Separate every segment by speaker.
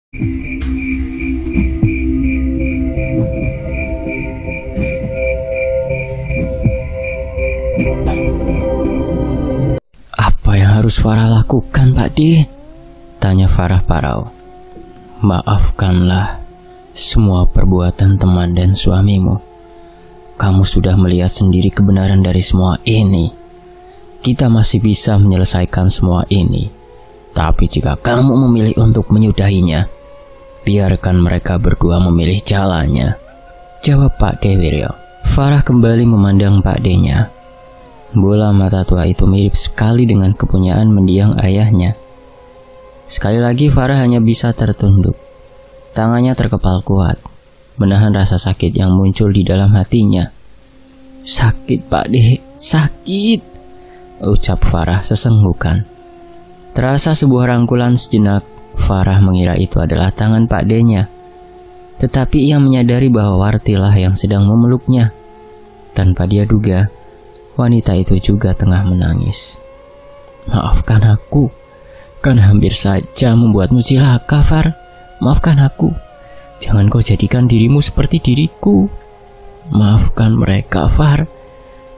Speaker 1: Apa yang harus Farah lakukan, Pak D? Tanya Farah parau. Maafkanlah semua perbuatan teman dan suamimu. Kamu sudah melihat sendiri kebenaran dari semua ini. Kita masih bisa menyelesaikan semua ini. Tapi jika kamu memilih untuk menyudahinya, biarkan mereka berdua memilih jalannya, jawab Pak D Wiryo. Farah kembali memandang Pak D-nya. Bola mata tua itu mirip sekali dengan kepunyaan mendiang ayahnya. Sekali lagi Farah hanya bisa tertunduk. Tangannya terkepal kuat, menahan rasa sakit yang muncul di dalam hatinya. Sakit, Pak D, sakit, ucap Farah sesenggukan. Terasa sebuah rangkulan sejenak. Farah mengira itu adalah tangan Pak D-nya. Tetapi ia menyadari bahwa Wartilah yang sedang memeluknya. Tanpa dia duga, wanita itu juga tengah menangis. Maafkan aku, kan hampir saja membuatmu cilaka, Far. Maafkan aku, jangan kau jadikan dirimu seperti diriku. Maafkan mereka, Far.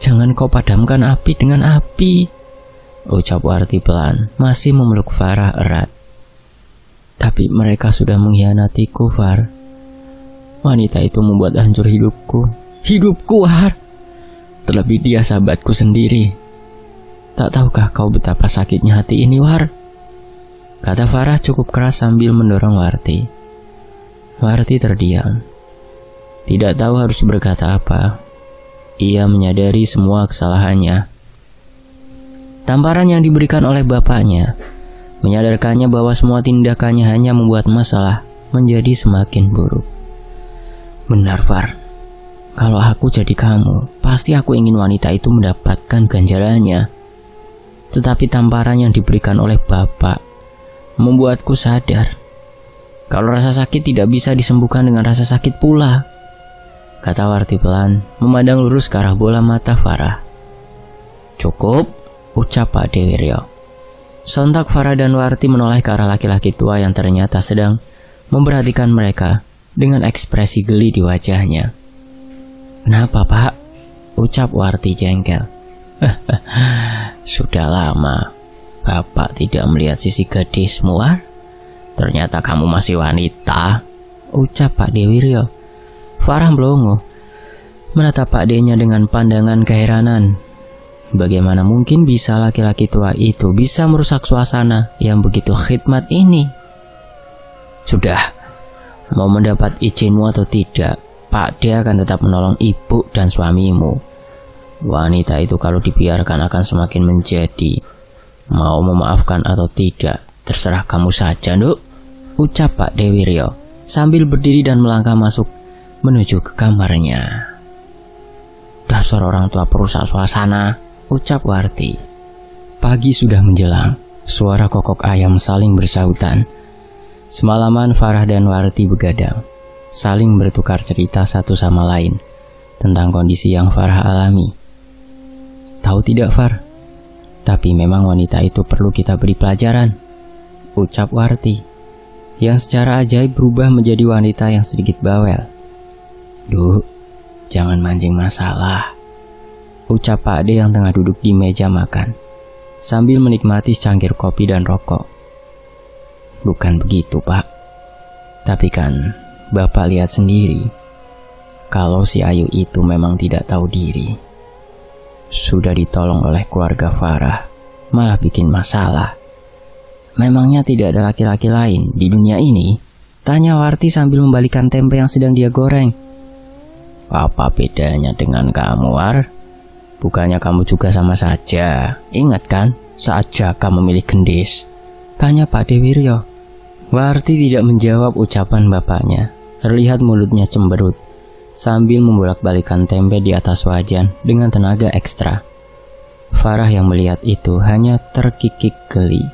Speaker 1: Jangan kau padamkan api dengan api, ucap Warti pelan, masih memeluk Farah erat. Tapi mereka sudah mengkhianatiku, Far. Wanita itu membuat hancur hidupku. Hidupku, Far. Terlebih dia sahabatku sendiri. Tak tahukah kau betapa sakitnya hati ini, War? Kata Farah cukup keras sambil mendorong Warti. Warti terdiam. Tidak tahu harus berkata apa. Ia menyadari semua kesalahannya. Tamparan yang diberikan oleh bapaknya menyadarkannya bahwa semua tindakannya hanya membuat masalah menjadi semakin buruk. Benar, Far. Kalau aku jadi kamu, pasti aku ingin wanita itu mendapatkan ganjarannya. Tetapi tamparan yang diberikan oleh bapak membuatku sadar kalau rasa sakit tidak bisa disembuhkan dengan rasa sakit pula, kata Warti pelan, memandang lurus ke arah bola mata Farah. Cukup, ucap Pak D Wiryo. Sontak Farah dan Warti menoleh ke arah laki-laki tua yang ternyata sedang memperhatikan mereka dengan ekspresi geli di wajahnya. Kenapa, Pak? Ucap Warti jengkel. Sudah lama Bapak tidak melihat sisi gadismu, War. Ternyata kamu masih wanita, ucap Pak D Wiryo. Farah melongo, menatap Pak D-nya dengan pandangan keheranan. Bagaimana mungkin bisa laki-laki tua itu bisa merusak suasana yang begitu khidmat ini? Sudah, mau mendapat izinmu atau tidak, Pak D akan tetap menolong ibu dan suamimu. Wanita itu kalau dibiarkan akan semakin menjadi. Mau memaafkan atau tidak, terserah kamu saja, Nduk, ucap Pak D Wiryo sambil berdiri dan melangkah masuk menuju ke kamarnya. Dasar orang tua perusak suasana, ucap Warti. Pagi sudah menjelang, suara kokok ayam saling bersahutan. Semalaman Farah dan Warti begadang, saling bertukar cerita satu sama lain tentang kondisi yang Farah alami. Tahu tidak, Far? Tapi memang wanita itu perlu kita beri pelajaran, ucap Warti, yang secara ajaib berubah menjadi wanita yang sedikit bawel. Duh, jangan mancing masalah, ucap Pak D yang tengah duduk di meja makan, sambil menikmati secangkir kopi dan rokok. Bukan begitu, Pak. Tapi kan Bapak lihat sendiri, kalau si Ayu itu memang tidak tahu diri. Sudah ditolong oleh keluarga Farah, malah bikin masalah. Memangnya tidak ada laki-laki lain di dunia ini? Tanya Warti sambil membalikan tempe yang sedang dia goreng. Apa bedanya dengan kamu, War? Bukannya kamu juga sama saja. Ingat kan saat Jaka memilih gendis? Tanya Pak D Wiryo. Warti tidak menjawab ucapan bapaknya. Terlihat mulutnya cemberut sambil membolak-balikan tempe di atas wajan dengan tenaga ekstra. Farah yang melihat itu hanya terkikik geli.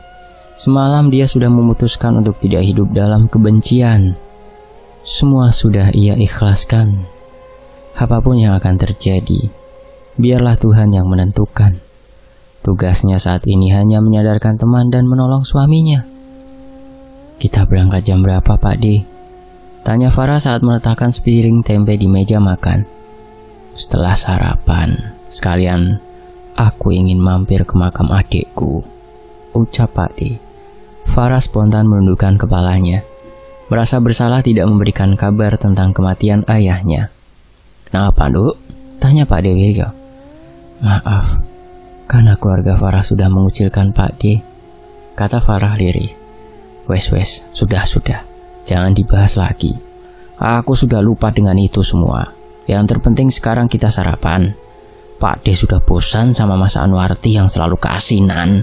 Speaker 1: Semalam dia sudah memutuskan untuk tidak hidup dalam kebencian. Semua sudah ia ikhlaskan. Apapun yang akan terjadi, biarlah Tuhan yang menentukan. Tugasnya saat ini hanya menyadarkan teman dan menolong suaminya. Kita berangkat jam berapa, Pak D? Tanya Farah saat meletakkan sepiring tempe di meja makan. Setelah sarapan, sekalian aku ingin mampir ke makam adikku, ucap Pak D. Farah spontan menundukkan kepalanya, merasa bersalah tidak memberikan kabar tentang kematian ayahnya. Kenapa, Duk? Tanya Pak D Wiryo. Maaf, karena keluarga Farah sudah mengucilkan Pak D, kata Farah lirih. Wes, sudah, jangan dibahas lagi. Aku sudah lupa dengan itu semua. Yang terpenting sekarang kita sarapan. Pak D sudah bosan sama Mas Anwarti yang selalu keasinan,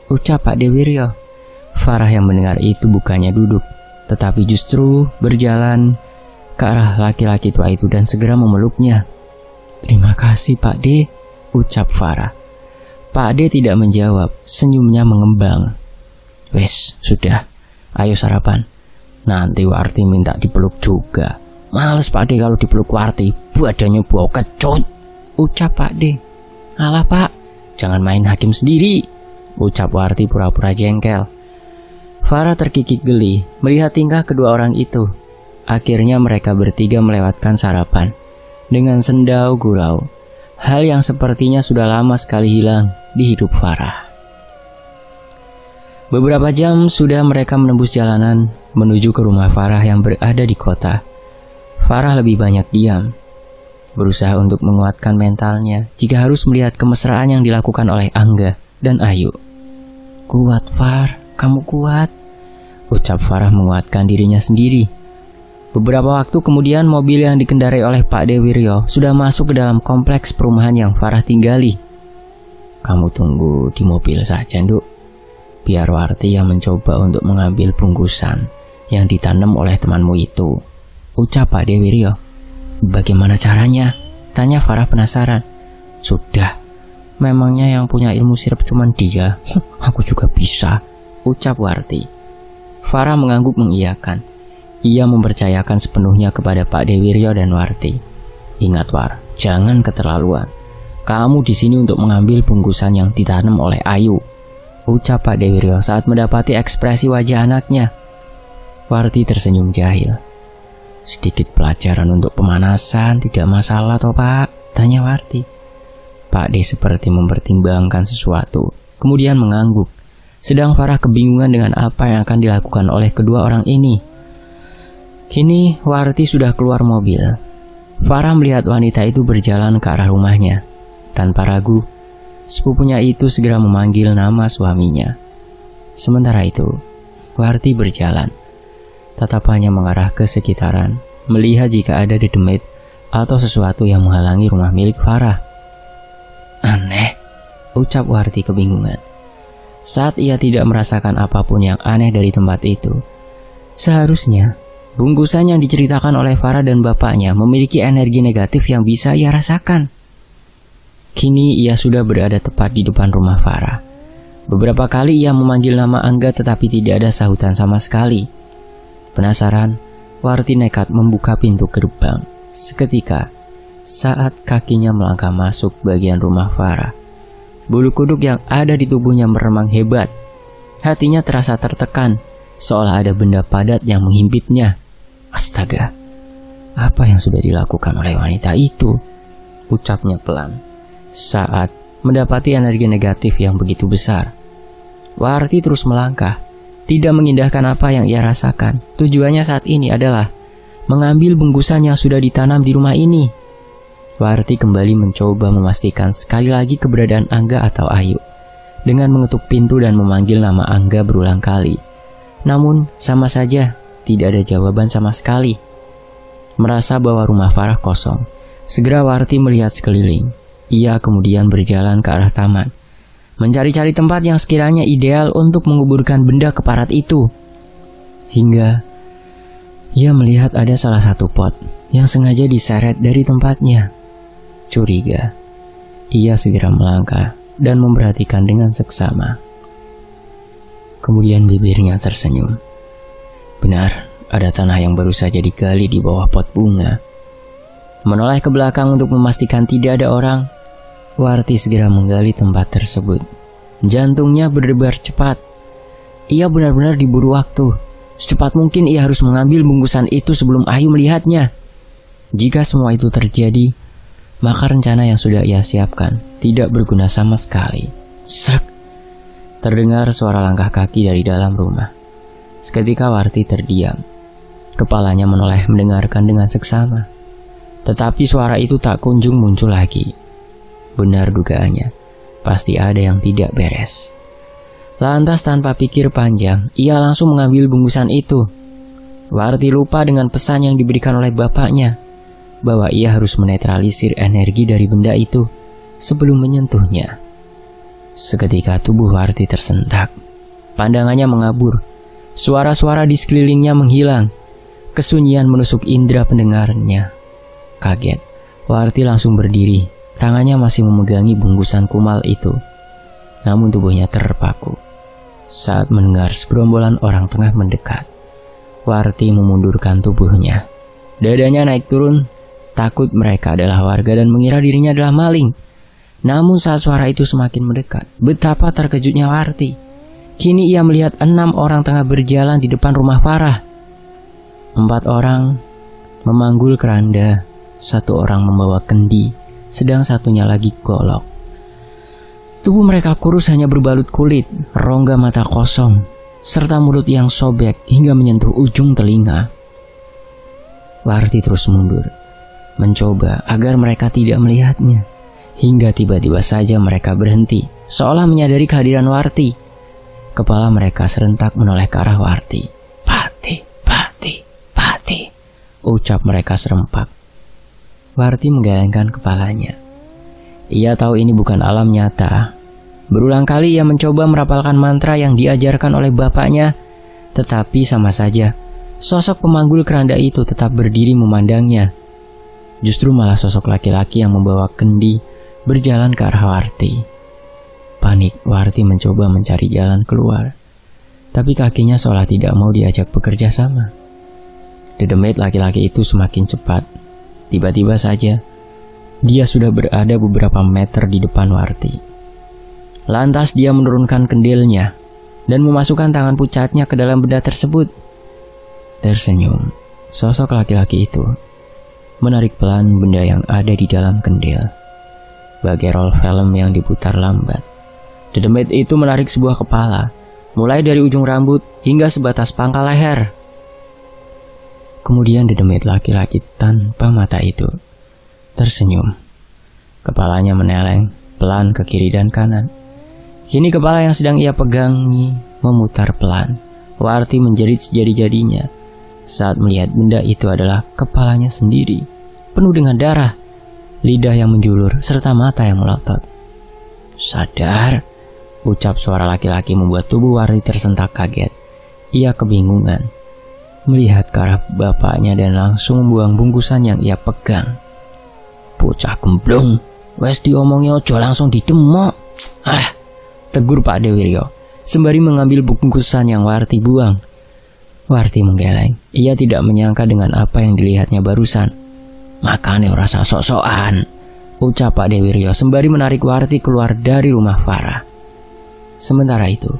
Speaker 1: ucap Pak D Wiryo. Farah yang mendengar itu bukannya duduk, tetapi justru berjalan ke arah laki-laki tua itu dan segera memeluknya. Terima kasih Pak D, ucap Farah. Pak D tidak menjawab, senyumnya mengembang. Wes, sudah, ayo sarapan. Nanti Warti minta dipeluk juga. Males Pak D kalau dipeluk Warti, badannya bau kecut, ucap Pak D. Alah Pak, jangan main hakim sendiri, ucap Warti pura-pura jengkel. Farah terkikik geli melihat tingkah kedua orang itu. Akhirnya mereka bertiga melewatkan sarapan dengan sendau gurau, hal yang sepertinya sudah lama sekali hilang di hidup Farah. Beberapa jam sudah mereka menembus jalanan menuju ke rumah Farah yang berada di kota. Farah lebih banyak diam, berusaha untuk menguatkan mentalnya jika harus melihat kemesraan yang dilakukan oleh Angga dan Ayu. Kuat Far, kamu kuat, ucap Farah menguatkan dirinya sendiri. Beberapa waktu kemudian mobil yang dikendarai oleh Pak D Wiryo sudah masuk ke dalam kompleks perumahan yang Farah tinggali. Kamu tunggu di mobil saja, Nduk. Biar Warti yang mencoba untuk mengambil bungkusan yang ditanam oleh temanmu itu, ucap Pak D Wiryo. Bagaimana caranya? Tanya Farah penasaran. Sudah, memangnya yang punya ilmu sirap cuman dia? Aku juga bisa, ucap Warti. Farah mengangguk mengiyakan. Ia mempercayakan sepenuhnya kepada Pak D Wiryo dan Warti. Ingat War, jangan keterlaluan. Kamu di sini untuk mengambil bungkusan yang ditanam oleh Ayu, ucap Pak D Wiryo saat mendapati ekspresi wajah anaknya. Warti tersenyum jahil. Sedikit pelajaran untuk pemanasan tidak masalah toh Pak? Tanya Warti. Pak D seperti mempertimbangkan sesuatu, kemudian mengangguk. Sedang Farah kebingungan dengan apa yang akan dilakukan oleh kedua orang ini. Kini Warti sudah keluar mobil. Farah melihat wanita itu berjalan ke arah rumahnya. Tanpa ragu, sepupunya itu segera memanggil nama suaminya. Sementara itu, Warti berjalan. Tatapannya mengarah ke sekitaran, melihat jika ada dedemit atau sesuatu yang menghalangi rumah milik Farah. Aneh, ucap Warti kebingungan. Saat ia tidak merasakan apapun yang aneh dari tempat itu, seharusnya bungkusan yang diceritakan oleh Farah dan bapaknya memiliki energi negatif yang bisa ia rasakan. Kini ia sudah berada tepat di depan rumah Farah. Beberapa kali ia memanggil nama Angga tetapi tidak ada sahutan sama sekali. Penasaran, Warti nekat membuka pintu gerbang. Seketika, saat kakinya melangkah masuk bagian rumah Farah, bulu kuduk yang ada di tubuhnya meremang hebat. Hatinya terasa tertekan, seolah ada benda padat yang menghimpitnya. Astaga, apa yang sudah dilakukan oleh wanita itu? Ucapnya pelan saat mendapati energi negatif yang begitu besar. Warti terus melangkah, tidak mengindahkan apa yang ia rasakan. Tujuannya saat ini adalah mengambil bungkusan yang sudah ditanam di rumah ini. Warti kembali mencoba memastikan sekali lagi keberadaan Angga atau Ayu dengan mengetuk pintu dan memanggil nama Angga berulang kali. Namun sama saja, tidak ada jawaban sama sekali. Merasa bahwa rumah Farah kosong, segera Warti melihat sekeliling. Ia kemudian berjalan ke arah taman, mencari-cari tempat yang sekiranya ideal untuk menguburkan benda keparat itu. Hingga ia melihat ada salah satu pot yang sengaja diseret dari tempatnya. Curiga, ia segera melangkah dan memperhatikan dengan seksama. Kemudian bibirnya tersenyum. Benar, ada tanah yang baru saja digali di bawah pot bunga. Menoleh ke belakang untuk memastikan tidak ada orang, Warti segera menggali tempat tersebut. Jantungnya berdebar cepat. Ia benar-benar diburu waktu. Secepat mungkin ia harus mengambil bungkusan itu sebelum Ayu melihatnya. Jika semua itu terjadi, maka rencana yang sudah ia siapkan tidak berguna sama sekali. Srek! Terdengar suara langkah kaki dari dalam rumah. Seketika Warti terdiam. Kepalanya menoleh mendengarkan dengan seksama. Tetapi suara itu tak kunjung muncul lagi. Benar dugaannya, pasti ada yang tidak beres. Lantas tanpa pikir panjang, ia langsung mengambil bungkusan itu. Warti lupa dengan pesan yang diberikan oleh bapaknya, bahwa ia harus menetralisir energi dari benda itu sebelum menyentuhnya. Seketika tubuh Warti tersentak. Pandangannya mengabur. Suara-suara di sekelilingnya menghilang. Kesunyian menusuk indera pendengarnya. Kaget, Warti langsung berdiri. Tangannya masih memegangi bungkusan kumal itu. Namun tubuhnya terpaku. Saat mendengar segerombolan orang tengah mendekat, Warti memundurkan tubuhnya. Dadanya naik turun, takut mereka adalah warga dan mengira dirinya adalah maling. Namun saat suara itu semakin mendekat, betapa terkejutnya Warti. Kini ia melihat 6 orang tengah berjalan di depan rumah Farah. 4 orang memanggul keranda, 1 orang membawa kendi, sedang satunya lagi golok. Tubuh mereka kurus hanya berbalut kulit, rongga mata kosong, serta mulut yang sobek hingga menyentuh ujung telinga. Warti terus mundur, mencoba agar mereka tidak melihatnya, hingga tiba-tiba saja mereka berhenti, seolah menyadari kehadiran Warti. Kepala mereka serentak menoleh ke arah Warti. "Pati, Pati, Pati," ucap mereka serempak. Warti menggelengkan kepalanya. Ia tahu ini bukan alam nyata. Berulang kali ia mencoba merapalkan mantra yang diajarkan oleh bapaknya, tetapi sama saja, sosok pemanggul keranda itu tetap berdiri memandangnya. Justru malah sosok laki-laki yang membawa kendi berjalan ke arah Warti. Panik, Warti mencoba mencari jalan keluar, tapi kakinya seolah tidak mau diajak bekerja sama. Dedemit laki-laki itu semakin cepat. Tiba-tiba saja, dia sudah berada beberapa meter di depan Warti. Lantas dia menurunkan kendilnya dan memasukkan tangan pucatnya ke dalam benda tersebut. Tersenyum, sosok laki-laki itu menarik pelan benda yang ada di dalam kendil. Bagai roll film yang diputar lambat. Dedemit itu menarik sebuah kepala, mulai dari ujung rambut hingga sebatas pangkal leher. Kemudian dedemit laki-laki tanpa mata itu tersenyum. Kepalanya meneleng pelan ke kiri dan kanan. Kini kepala yang sedang ia pegangi memutar pelan. Warti menjerit sejadi-jadinya saat melihat benda itu adalah kepalanya sendiri, penuh dengan darah, lidah yang menjulur, serta mata yang melotot. "Sadar," ucap suara laki-laki membuat tubuh Warti tersentak kaget. Ia kebingungan, melihat ke arah bapaknya dan langsung membuang bungkusan yang ia pegang. "Bocah gemblong, wes diomongi ojo langsung didemok." Tegur Pak Dewiryo sembari mengambil bungkusan yang Warti buang. Warti menggeleng. Ia tidak menyangka dengan apa yang dilihatnya barusan. "Makane ora sok-sokan," ucap Pak Dewiryo sembari menarik Warti keluar dari rumah Farah. Sementara itu,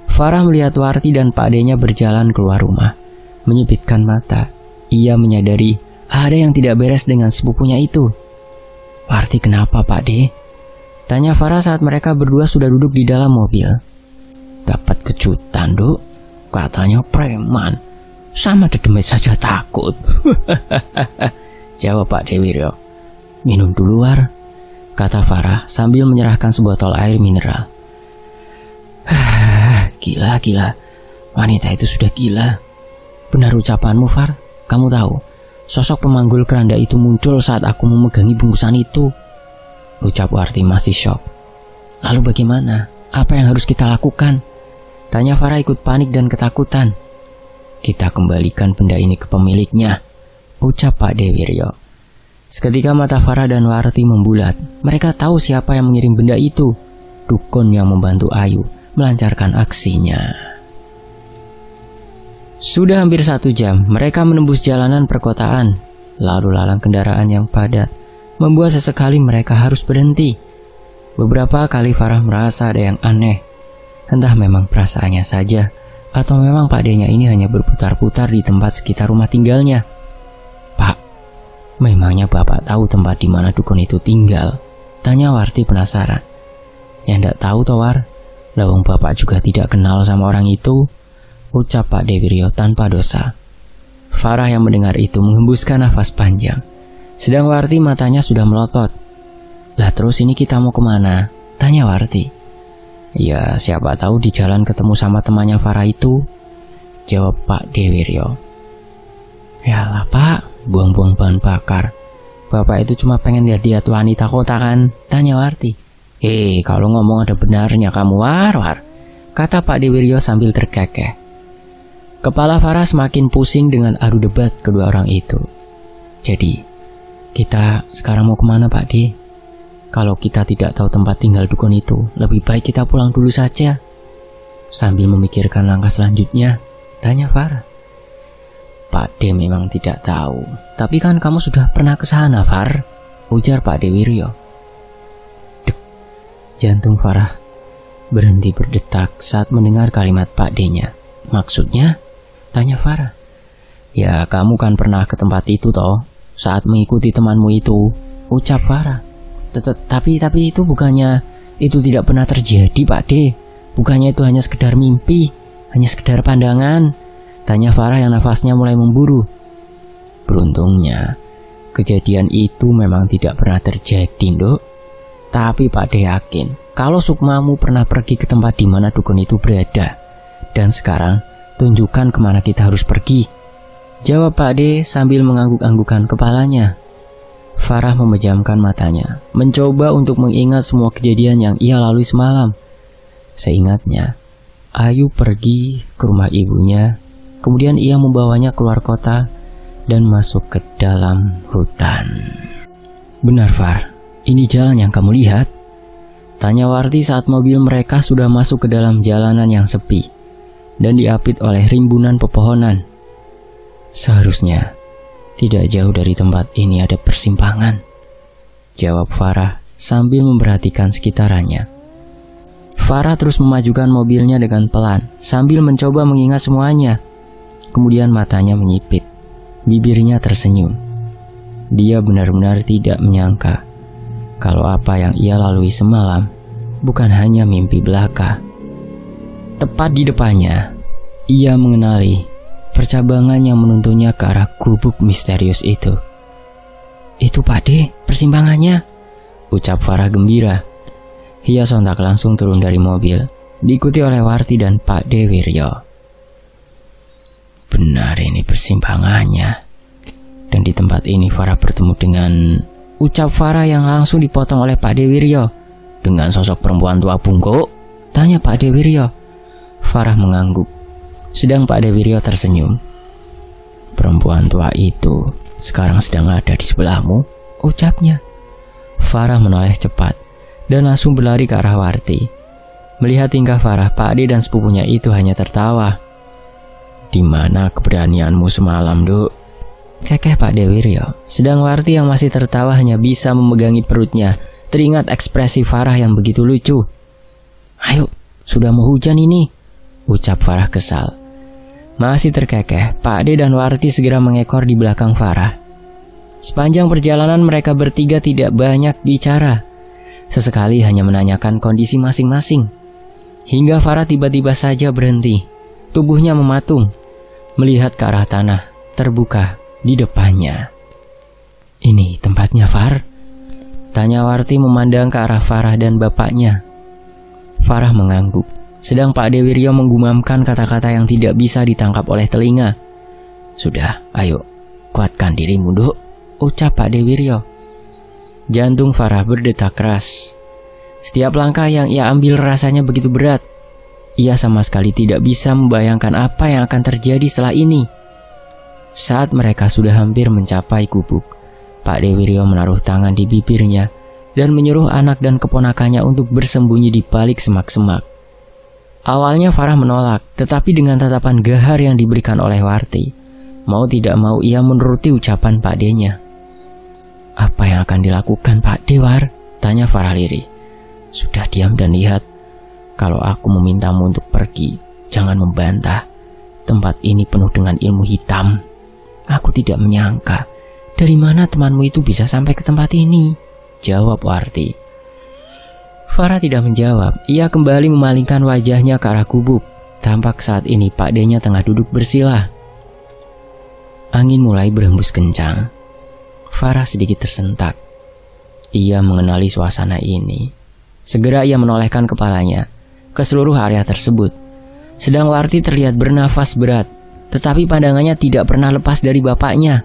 Speaker 1: Farah melihat Warti dan Pak D-nya berjalan keluar rumah. Menyipitkan mata, ia menyadari ada yang tidak beres dengan sepupunya itu. "Warti kenapa, Pak D?" tanya Farah saat mereka berdua sudah duduk di dalam mobil. "Dapat kejutan, Duk. Katanya preman. Sama dedemit saja takut." Jawab Pak Dewiryo. "Minum dulu, War," kata Farah sambil menyerahkan sebotol air mineral. Gila. Wanita itu sudah gila. Benar ucapanmu, Far. Kamu tahu, sosok pemanggul keranda itu muncul saat aku memegangi bungkusan itu. Ucap Warti masih syok. "Lalu bagaimana? Apa yang harus kita lakukan?" tanya Farah ikut panik dan ketakutan. "Kita kembalikan benda ini ke pemiliknya," ucap Pak Dewiryo. Seketika mata Farah dan Warti membulat. Mereka tahu siapa yang mengirim benda itu. Dukun yang membantu Ayu melancarkan aksinya. Sudah hampir 1 jam mereka menembus jalanan perkotaan. Lalu lalang kendaraan yang padat membuat sesekali mereka harus berhenti. Beberapa kali Farah merasa ada yang aneh. Entah memang perasaannya saja Atau memang Pak D-nya ini hanya berputar-putar di tempat sekitar rumah tinggalnya? Pak, memangnya Bapak tahu tempat di mana dukun itu tinggal? Tanya Warti penasaran. Ya ndak tahu Towar, lawang Bapak juga tidak kenal sama orang itu, ucap Pak Dewiryo tanpa dosa. Farah yang mendengar itu menghembuskan nafas panjang, sedang Warti matanya sudah melotot. Lah terus ini kita mau kemana? Tanya Warti. Ya siapa tahu di jalan ketemu sama temannya Farah itu, jawab Pak Dewiryo. Yalah Pak, buang-buang bahan bakar. Bapak itu cuma pengen lihat-lihat wanita kota kan? Tanya Warti. Kalau ngomong ada benarnya kamu War, kata Pak Dewiryo sambil terkekeh. Kepala Farah semakin pusing dengan adu debat kedua orang itu. Jadi, kita sekarang mau kemana Pak D? Kalau kita tidak tahu tempat tinggal dukun itu, lebih baik kita pulang dulu saja. Sambil memikirkan langkah selanjutnya, tanya Farah. Pak D memang tidak tahu, tapi kan kamu sudah pernah ke sana, Far, ujar Pak Dewiryo. Dek, jantung Farah berhenti berdetak saat mendengar kalimat Pak D-nya. Maksudnya? Tanya Farah. Ya, kamu kan pernah ke tempat itu toh, saat mengikuti temanmu itu, ucap Farah. Tapi itu bukannya itu tidak pernah terjadi Pak D. Bukannya itu hanya sekedar mimpi, hanya sekedar pandangan, tanya Farah yang nafasnya mulai memburu. Beruntungnya kejadian itu memang tidak pernah terjadi, Nduk. Tapi Pak D yakin kalau Sukmamu pernah pergi ke tempat di mana dukun itu berada. Dan sekarang tunjukkan kemana kita harus pergi, jawab Pak D sambil mengangguk-anggukan kepalanya. Farah memejamkan matanya, mencoba untuk mengingat semua kejadian yang ia lalui semalam. Seingatnya, Ayu pergi ke rumah ibunya, kemudian ia membawanya keluar kota dan masuk ke dalam hutan. Benar Far, ini jalan yang kamu lihat? Tanya Warti saat mobil mereka sudah masuk ke dalam jalanan yang sepi dan diapit oleh rimbunan pepohonan. Seharusnya tidak jauh dari tempat ini ada persimpangan, jawab Farah sambil memperhatikan sekitarannya. Farah terus memajukan mobilnya dengan pelan sambil mencoba mengingat semuanya. Kemudian matanya menyipit, bibirnya tersenyum. Dia benar-benar tidak menyangka kalau apa yang ia lalui semalam bukan hanya mimpi belaka. Tepat di depannya, ia mengenali percabangan yang menuntunnya ke arah gubuk misterius itu. Itu Pak D, persimpangannya, ucap Farah gembira. Ia sontak langsung turun dari mobil, diikuti oleh Warti dan Pak Dewiryo. Benar ini persimpangannya. Dan di tempat ini Farah bertemu dengan, ucap Farah yang langsung dipotong oleh Pak Dewiryo. Dengan sosok perempuan tua bungkuk, tanya Pak Dewiryo. Farah mengangguk, sedang Pak Dewiryo tersenyum. Perempuan tua itu sekarang sedang ada di sebelahmu, ucapnya. Farah menoleh cepat dan langsung berlari ke arah Warti. Melihat tingkah Farah, Pak D dan sepupunya itu hanya tertawa. Di mana keberanianmu semalam, Duk? Kekeh Pak Dewiryo. Sedang Warti yang masih tertawa hanya bisa memegangi perutnya, teringat ekspresi Farah yang begitu lucu. Ayo, sudah mau hujan ini, ucap Farah kesal. Masih terkekeh, Pak D dan Warti segera mengekor di belakang Farah. Sepanjang perjalanan mereka bertiga tidak banyak bicara. Sesekali hanya menanyakan kondisi masing-masing. Hingga Farah tiba-tiba saja berhenti. Tubuhnya mematung, melihat ke arah tanah terbuka di depannya. Ini tempatnya, Far? Tanya Warti memandang ke arah Farah dan bapaknya. Farah mengangguk, sedang Pak Dewiryo menggumamkan kata-kata yang tidak bisa ditangkap oleh telinga. Sudah, ayo, kuatkan dirimu, Duk, ucap Pak Dewiryo. Jantung Farah berdetak keras. Setiap langkah yang ia ambil rasanya begitu berat. Ia sama sekali tidak bisa membayangkan apa yang akan terjadi setelah ini. Saat mereka sudah hampir mencapai gubuk, Pak Dewiryo menaruh tangan di bibirnya dan menyuruh anak dan keponakannya untuk bersembunyi di balik semak-semak. Awalnya Farah menolak, tetapi dengan tatapan gahar yang diberikan oleh Warti, mau tidak mau ia menuruti ucapan Pak D-nya. Apa yang akan dilakukan Pak Dewar? Tanya Farah lirih. Sudah diam dan lihat. Kalau aku memintamu untuk pergi, jangan membantah. Tempat ini penuh dengan ilmu hitam. Aku tidak menyangka. Dari mana temanmu itu bisa sampai ke tempat ini? Jawab Warti. Farah tidak menjawab. Ia kembali memalingkan wajahnya ke arah gubuk. Tampak saat ini Pak D-nya tengah duduk bersila. Angin mulai berhembus kencang. Farah sedikit tersentak. Ia mengenali suasana ini. Segera ia menolehkan kepalanya ke seluruh area tersebut. Sedang Warti terlihat bernafas berat, tetapi pandangannya tidak pernah lepas dari bapaknya.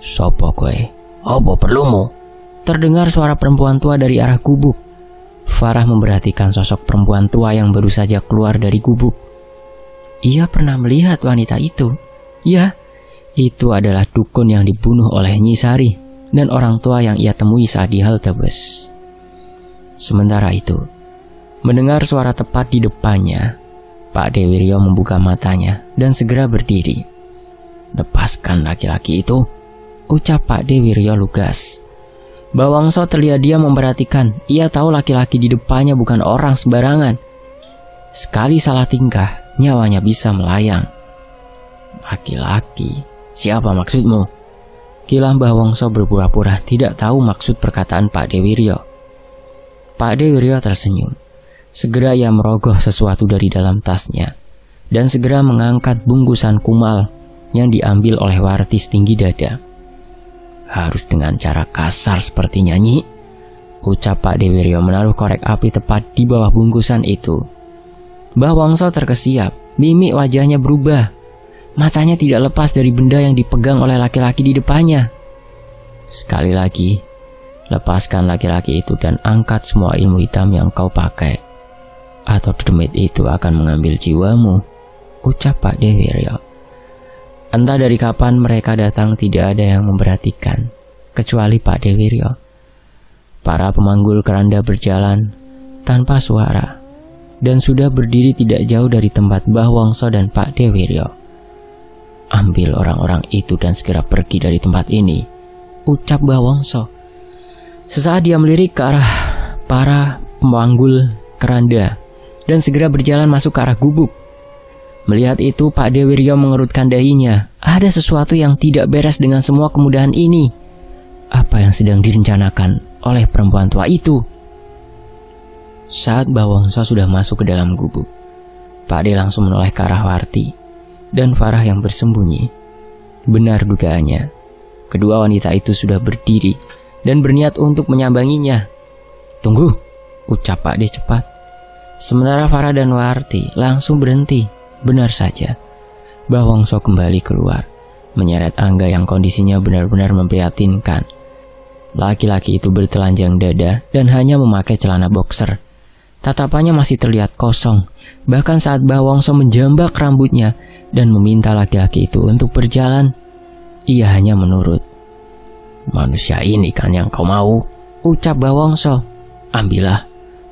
Speaker 1: Sopo kowe? Apa perlumu? Terdengar suara perempuan tua dari arah gubuk. Farah memperhatikan sosok perempuan tua yang baru saja keluar dari gubuk. Ia pernah melihat wanita itu. Ya, itu adalah dukun yang dibunuh oleh Nyi Sari dan orang tua yang ia temui saat di halte bus. Sementara itu, mendengar suara tepat di depannya, Pak Dewiryo membuka matanya dan segera berdiri. Lepaskan laki-laki itu, ucap Pak Dewiryo lugas. Bawangso terlihat dia memperhatikan. Ia tahu laki-laki di depannya bukan orang sembarangan. Sekali salah tingkah, nyawanya bisa melayang. Laki-laki? Siapa maksudmu? Kilah Bawangso berpura-pura tidak tahu maksud perkataan Pak Dewiryo. Pak Dewiryo tersenyum. Segera ia merogoh sesuatu dari dalam tasnya dan segera mengangkat bungkusan kumal yang diambil oleh Warti setinggi dada. Harus dengan cara kasar seperti nyanyi, ucap Pak Dewiryo menaruh korek api tepat di bawah bungkusan itu. Bawangso terkesiap, mimik wajahnya berubah. Matanya tidak lepas dari benda yang dipegang oleh laki-laki di depannya. Sekali lagi, lepaskan laki-laki itu dan angkat semua ilmu hitam yang kau pakai, atau demit itu akan mengambil jiwamu, ucap Pak Dewiryo. Entah dari kapan mereka datang tidak ada yang memperhatikan, kecuali Pak Dewiryo. Para pemanggul keranda berjalan tanpa suara, dan sudah berdiri tidak jauh dari tempat Bawangso dan Pak Dewiryo. Ambil orang-orang itu dan segera pergi dari tempat ini, ucap Bawangso. Sesaat dia melirik ke arah para pemanggul keranda dan segera berjalan masuk ke arah gubuk. Melihat itu, Pak Dewiryo mengerutkan dahinya. Ada sesuatu yang tidak beres dengan semua kemudahan ini. Apa yang sedang direncanakan oleh perempuan tua itu? Saat Bawangso sudah masuk ke dalam gubuk, Pak D langsung menoleh ke arah Warti dan Farah yang bersembunyi. Benar dugaannya, kedua wanita itu sudah berdiri dan berniat untuk menyambanginya. Tunggu, ucap Pak D cepat. Sementara Farah dan Warti langsung berhenti. Benar saja, Bawangso kembali keluar, menyeret Angga yang kondisinya benar-benar memprihatinkan. Laki-laki itu bertelanjang dada dan hanya memakai celana boxer. Tatapannya masih terlihat kosong. Bahkan saat Bawangso menjambak rambutnya dan meminta laki-laki itu untuk berjalan, ia hanya menurut. Manusia ini kan yang kau mau, ucap Bawangso. Ambillah,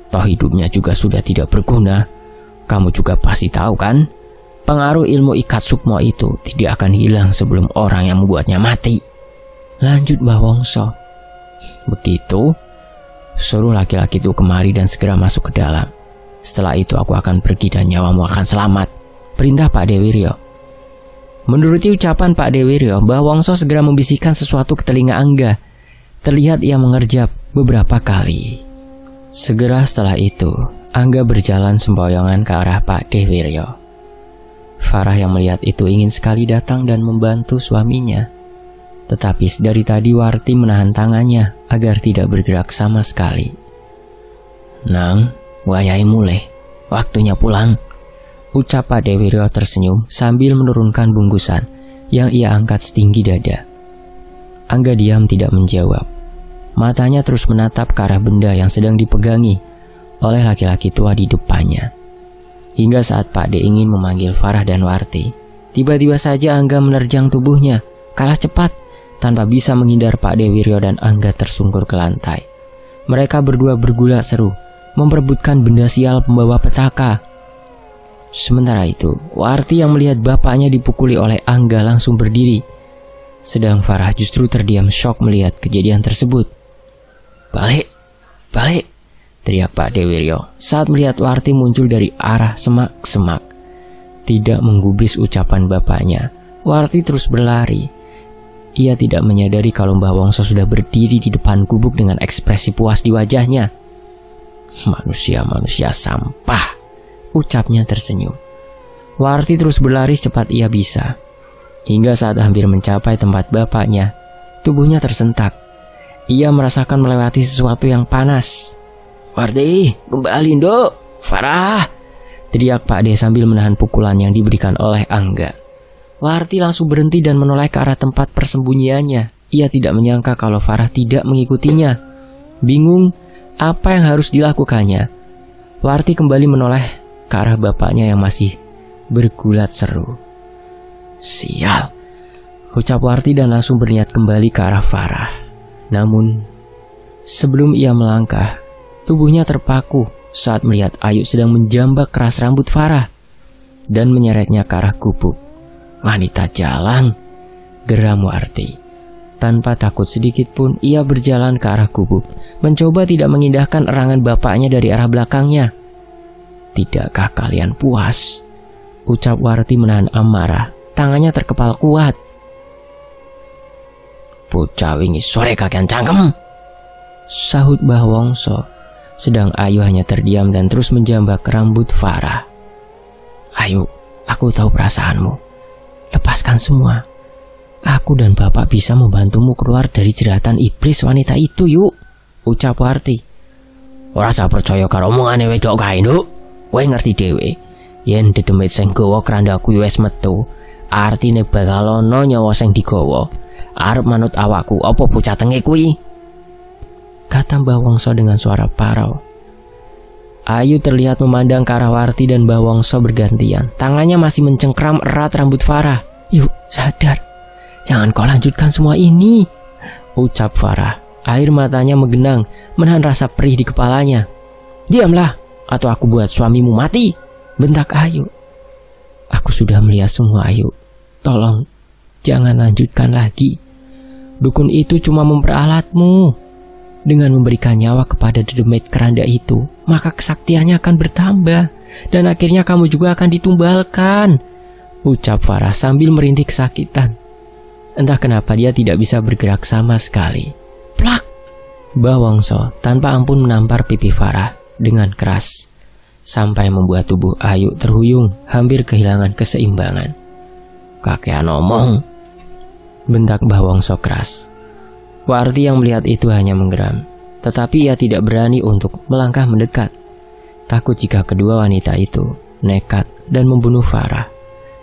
Speaker 1: toh hidupnya juga sudah tidak berguna. Kamu juga pasti tahu kan, pengaruh ilmu ikat sukmo itu tidak akan hilang sebelum orang yang membuatnya mati. Lanjut Bawangso. Begitu, suruh laki-laki itu kemari dan segera masuk ke dalam. Setelah itu aku akan pergi dan nyawamu akan selamat, perintah Pak Dewiryo. Menuruti ucapan Pak Dewiryo, Bawangso segera membisikkan sesuatu ke telinga Angga. Terlihat ia mengerjap beberapa kali. Segera setelah itu, Angga berjalan sempoyongan ke arah Pak Dewiryo. Farah yang melihat itu ingin sekali datang dan membantu suaminya. Tetapi dari tadi Warti menahan tangannya agar tidak bergerak sama sekali. Nang, wayai mulai, waktunya pulang, ucap Pak Dewiryo tersenyum sambil menurunkan bungkusan yang ia angkat setinggi dada. Angga diam tidak menjawab. Matanya terus menatap ke arah benda yang sedang dipegangi oleh laki-laki tua di depannya. Hingga saat Pak D ingin memanggil Farah dan Warti, tiba-tiba saja Angga menerjang tubuhnya, kalah cepat. Tanpa bisa menghindar, Pak Dewiryo dan Angga tersungkur ke lantai. Mereka berdua bergulat seru, memperebutkan benda sial pembawa petaka. Sementara itu, Warti yang melihat bapaknya dipukuli oleh Angga langsung berdiri. Sedang Farah justru terdiam syok melihat kejadian tersebut. Balik, balik, teriak Pak Dewiryo saat melihat Warti muncul dari arah semak-semak. Tidak menggubris ucapan bapaknya, Warti terus berlari. Ia tidak menyadari kalau Mbah Wongso sudah berdiri di depan gubuk dengan ekspresi puas di wajahnya. Manusia-manusia sampah, ucapnya tersenyum. Warti terus berlari secepat ia bisa. Hingga saat hampir mencapai tempat bapaknya, tubuhnya tersentak. Ia merasakan melewati sesuatu yang panas. Warti, kembali Nduk, Farah, teriak Pak De sambil menahan pukulan yang diberikan oleh Angga. Warti langsung berhenti dan menoleh ke arah tempat persembunyiannya. Ia tidak menyangka kalau Farah tidak mengikutinya. Bingung apa yang harus dilakukannya, Warti kembali menoleh ke arah bapaknya yang masih bergulat seru. Sial, ucap Warti dan langsung berniat kembali ke arah Farah. Namun, sebelum ia melangkah, tubuhnya terpaku saat melihat Ayu sedang menjambak keras rambut Farah dan menyeretnya ke arah gubuk. Wanita jalang, geram Warti. Tanpa takut sedikit pun, ia berjalan ke arah gubuk, mencoba tidak mengindahkan erangan bapaknya dari arah belakangnya. Tidakkah kalian puas? Ucap Warti menahan amarah, tangannya terkepal kuat. Bocah wingi sore kakean cangkem, sahut Mbah Wongso, sedang Ayu hanya terdiam dan terus menjambak rambut Farah. Ayu, aku tahu perasaanmu. Lepaskan semua. Aku dan bapak bisa membantumu keluar dari jeratan iblis wanita itu, yuk, ucap Warti. Ora usah percaya karo omongane wedok kae, Nduk. Kowe ngerti dhewe, yen dedemit sing gawa krandaku wis metu, artine bakal ana nyawa sing digawa. Arep manut awakku apa bocah tenge kuwi? Kata Mbah Wongso dengan suara parau. Ayu terlihat memandang ke arah Warti dan Mbah Wongso bergantian. Tangannya masih mencengkram erat rambut Farah. Yuk, sadar. Jangan kau lanjutkan semua ini, ucap Farah. Air matanya menggenang, menahan rasa perih di kepalanya. Diamlah, atau aku buat suamimu mati, bentak Ayu. Aku sudah melihat semua, Ayu. Tolong, jangan lanjutkan lagi. Dukun itu cuma memperalatmu. Dengan memberikan nyawa kepada dedemit keranda itu, maka kesaktiannya akan bertambah, dan akhirnya kamu juga akan ditumbalkan, ucap Farah sambil merintih kesakitan. Entah kenapa dia tidak bisa bergerak sama sekali. Plak! Mbah Wongso tanpa ampun menampar pipi Farah dengan keras, sampai membuat tubuh Ayu terhuyung, hampir kehilangan keseimbangan. Kakean omong, bentak Mbah Wongso keras. Warti yang melihat itu hanya menggeram, tetapi ia tidak berani untuk melangkah mendekat. Takut jika kedua wanita itu nekat dan membunuh Farah.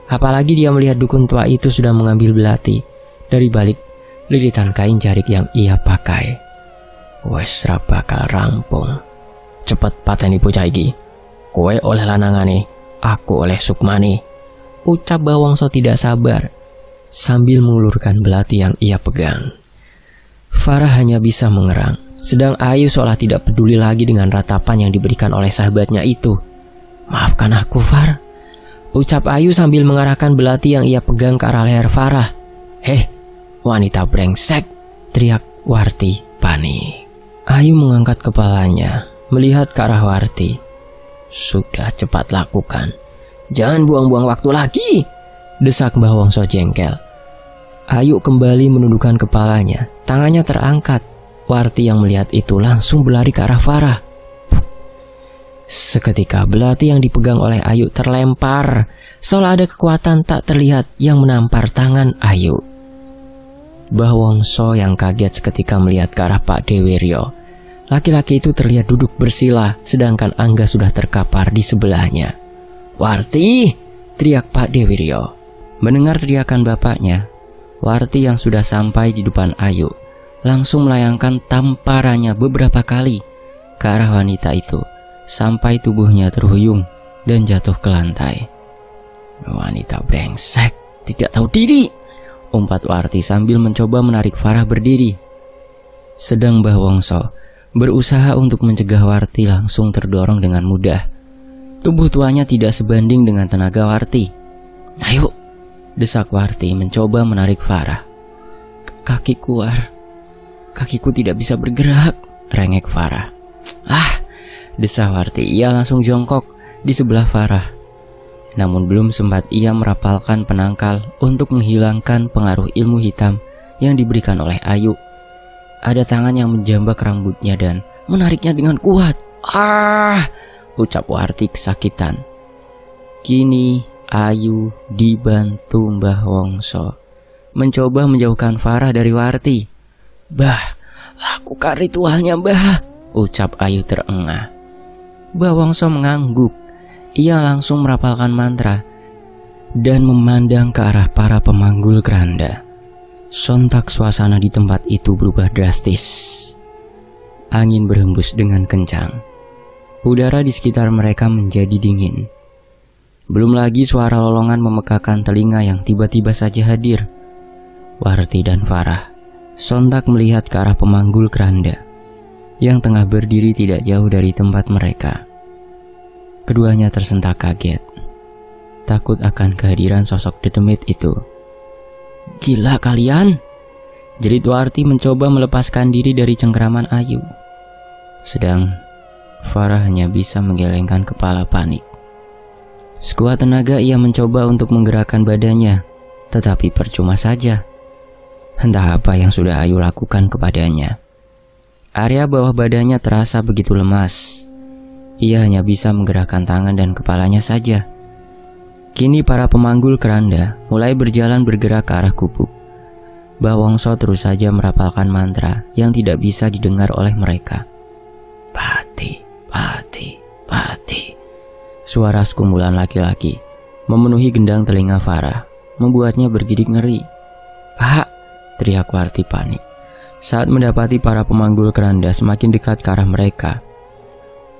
Speaker 1: Apalagi dia melihat dukun tua itu sudah mengambil belati dari balik lilitan kain jarik yang ia pakai. Wes ra bakal rampung. Cepet pateni bocah iki. Kowe oleh lanangane, aku oleh sukmane, ucap Mbah Wongso tidak sabar sambil mengulurkan belati yang ia pegang. Farah hanya bisa mengerang, sedang Ayu seolah tidak peduli lagi dengan ratapan yang diberikan oleh sahabatnya itu. Maafkan aku, Far, ucap Ayu sambil mengarahkan belati yang ia pegang ke arah leher Farah. Heh, wanita brengsek, teriak Warti panik. Ayu mengangkat kepalanya, melihat ke arah Warti. Sudah, cepat lakukan. Jangan buang-buang waktu lagi, desak Mbah Wongso jengkel. Ayu kembali menundukkan kepalanya, tangannya terangkat. Warti yang melihat itu langsung berlari ke arah Farah. Seketika belati yang dipegang oleh Ayu terlempar, seolah ada kekuatan tak terlihat yang menampar tangan Ayu. Mbah Wongso yang kaget seketika melihat ke arah Pak Dewiryo. Laki-laki itu terlihat duduk bersila, sedangkan Angga sudah terkapar di sebelahnya. Warti, teriak Pak Dewiryo. Mendengar teriakan bapaknya, Warti yang sudah sampai di depan Ayu langsung melayangkan tamparannya beberapa kali ke arah wanita itu, sampai tubuhnya terhuyung dan jatuh ke lantai. Wanita brengsek, tidak tahu diri, umpat Warti sambil mencoba menarik Farah berdiri. Sedang Mbah Wongso berusaha untuk mencegah Warti langsung terdorong dengan mudah. Tubuh tuanya tidak sebanding dengan tenaga Warti. Ayo, desak Warti mencoba menarik Farah. Kakiku tidak bisa bergerak, rengek Farah. Desah Warti. Ia langsung jongkok di sebelah Farah. Namun belum sempat ia merapalkan penangkal untuk menghilangkan pengaruh ilmu hitam yang diberikan oleh Ayu, ada tangan yang menjambak rambutnya dan menariknya dengan kuat. Ucap Warti kesakitan. Kini Ayu dibantu Mbah Wongso mencoba menjauhkan Farah dari Warti. "Mbah, lakukan ritualnya, Mbah," ucap Ayu terengah. Mbah Wongso mengangguk. Ia langsung merapalkan mantra dan memandang ke arah para pemanggul keranda. Sontak suasana di tempat itu berubah drastis. Angin berhembus dengan kencang. Udara di sekitar mereka menjadi dingin. Belum lagi suara lolongan memekakan telinga yang tiba-tiba saja hadir. Warti dan Farah sontak melihat ke arah pemanggul keranda yang tengah berdiri tidak jauh dari tempat mereka. Keduanya tersentak kaget, takut akan kehadiran sosok dedemit itu. "Gila kalian!" jerit Warti mencoba melepaskan diri dari cengkeraman Ayu. Sedang Farah hanya bisa menggelengkan kepala panik. Sekuat tenaga ia mencoba untuk menggerakkan badannya, tetapi percuma saja. Entah apa yang sudah Ayu lakukan kepadanya. Area bawah badannya terasa begitu lemas. Ia hanya bisa menggerakkan tangan dan kepalanya saja. Kini para pemanggul keranda mulai berjalan bergerak ke arah gubuk. Mbah Wongso terus saja merapalkan mantra yang tidak bisa didengar oleh mereka. "Pati, pati, pati." Suara sekumpulan laki-laki memenuhi gendang telinga Farah, membuatnya bergidik ngeri. "Pak!" teriak Warti panik saat mendapati para pemanggul keranda semakin dekat ke arah mereka.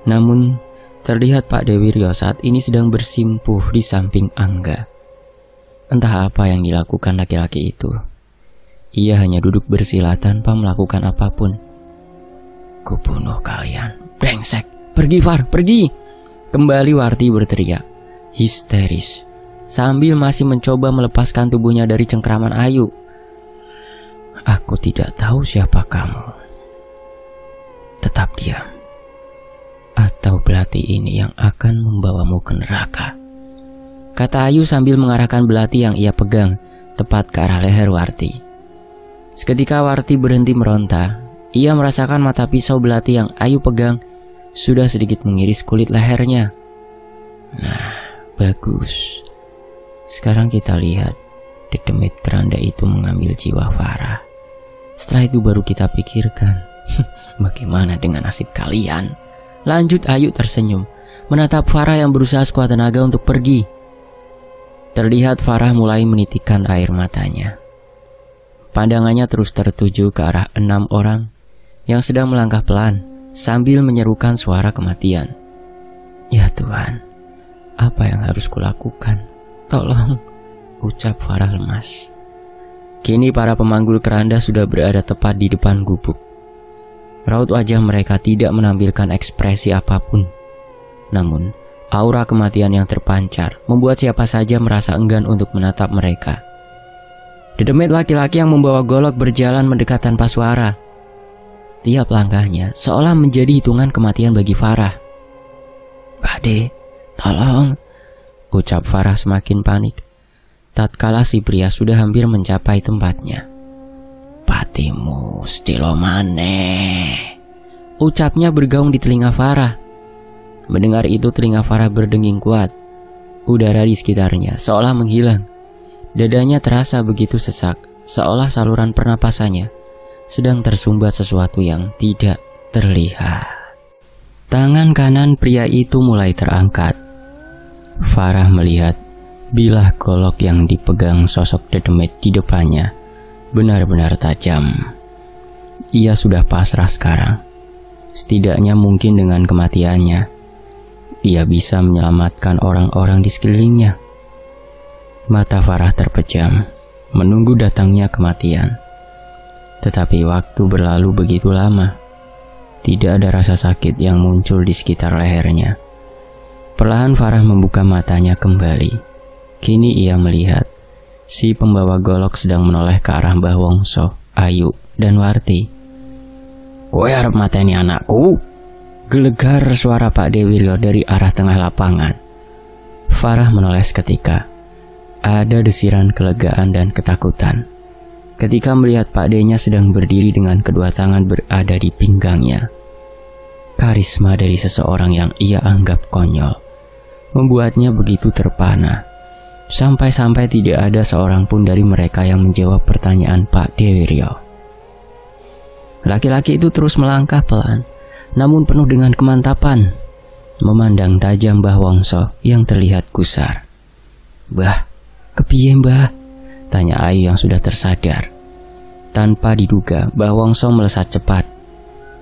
Speaker 1: Namun terlihat Pak Dewiryo saat ini sedang bersimpuh di samping Angga. Entah apa yang dilakukan laki-laki itu. Ia hanya duduk bersila tanpa melakukan apapun. "Kubunuh kalian, brengsek! Pergi Far, pergi!" Kembali Warti berteriak, histeris, sambil masih mencoba melepaskan tubuhnya dari cengkeraman Ayu. "Aku tidak tahu siapa kamu. Tetap diam, atau belati ini yang akan membawamu ke neraka," kata Ayu sambil mengarahkan belati yang ia pegang tepat ke arah leher Warti. Seketika Warti berhenti meronta. Ia merasakan mata pisau belati yang Ayu pegang sudah sedikit mengiris kulit lehernya. "Nah, bagus. Sekarang kita lihat dedemit keranda itu mengambil jiwa Farah. Setelah itu baru kita pikirkan bagaimana dengan nasib kalian," lanjut Ayu tersenyum, menatap Farah yang berusaha sekuat tenaga untuk pergi. Terlihat Farah mulai menitikkan air matanya. Pandangannya terus tertuju ke arah 6 orang yang sedang melangkah pelan sambil menyerukan suara kematian. "Ya Tuhan, apa yang harus kulakukan? Tolong," ucap Farah lemas. Kini para pemanggul keranda sudah berada tepat di depan gubuk. Raut wajah mereka tidak menampilkan ekspresi apapun. Namun, aura kematian yang terpancar membuat siapa saja merasa enggan untuk menatap mereka. Dedemit laki-laki yang membawa golok berjalan mendekat tanpa suara. Tiap langkahnya seolah menjadi hitungan kematian bagi Farah. "Pade, tolong," ucap Farah semakin panik. Tatkala si pria sudah hampir mencapai tempatnya. "Patimu stilo maneh," ucapnya bergaung di telinga Farah. Mendengar itu telinga Farah berdenging kuat. Udara di sekitarnya seolah menghilang. Dadanya terasa begitu sesak, seolah saluran pernapasannya sedang tersumbat sesuatu yang tidak terlihat. Tangan kanan pria itu mulai terangkat. Farah melihat bilah golok yang dipegang sosok dedemit di depannya benar-benar tajam. Ia sudah pasrah sekarang. Setidaknya mungkin dengan kematiannya, ia bisa menyelamatkan orang-orang di sekelilingnya. Mata Farah terpejam, menunggu datangnya kematian. Tetapi waktu berlalu begitu lama. Tidak ada rasa sakit yang muncul di sekitar lehernya. Perlahan Farah membuka matanya kembali. Kini ia melihat si pembawa golok sedang menoleh ke arah Mbah Wongso, Ayu, dan Warti. "Kowe arep mateni anakku?" Gelegar suara Pak Dewiryo dari arah tengah lapangan. Farah menoleh seketika. Ada desiran kelegaan dan ketakutan ketika melihat Pak D-nya sedang berdiri dengan kedua tangan berada di pinggangnya. Karisma dari seseorang yang ia anggap konyol membuatnya begitu terpana, sampai-sampai tidak ada seorang pun dari mereka yang menjawab pertanyaan Pak Dewiryo. Laki-laki itu terus melangkah pelan, namun penuh dengan kemantapan, memandang tajam Mbah Wongso yang terlihat gusar. "Mbah, kepiye Mbah?" tanya Ayu yang sudah tersadar. Tanpa diduga, Mbah Wongso melesat cepat.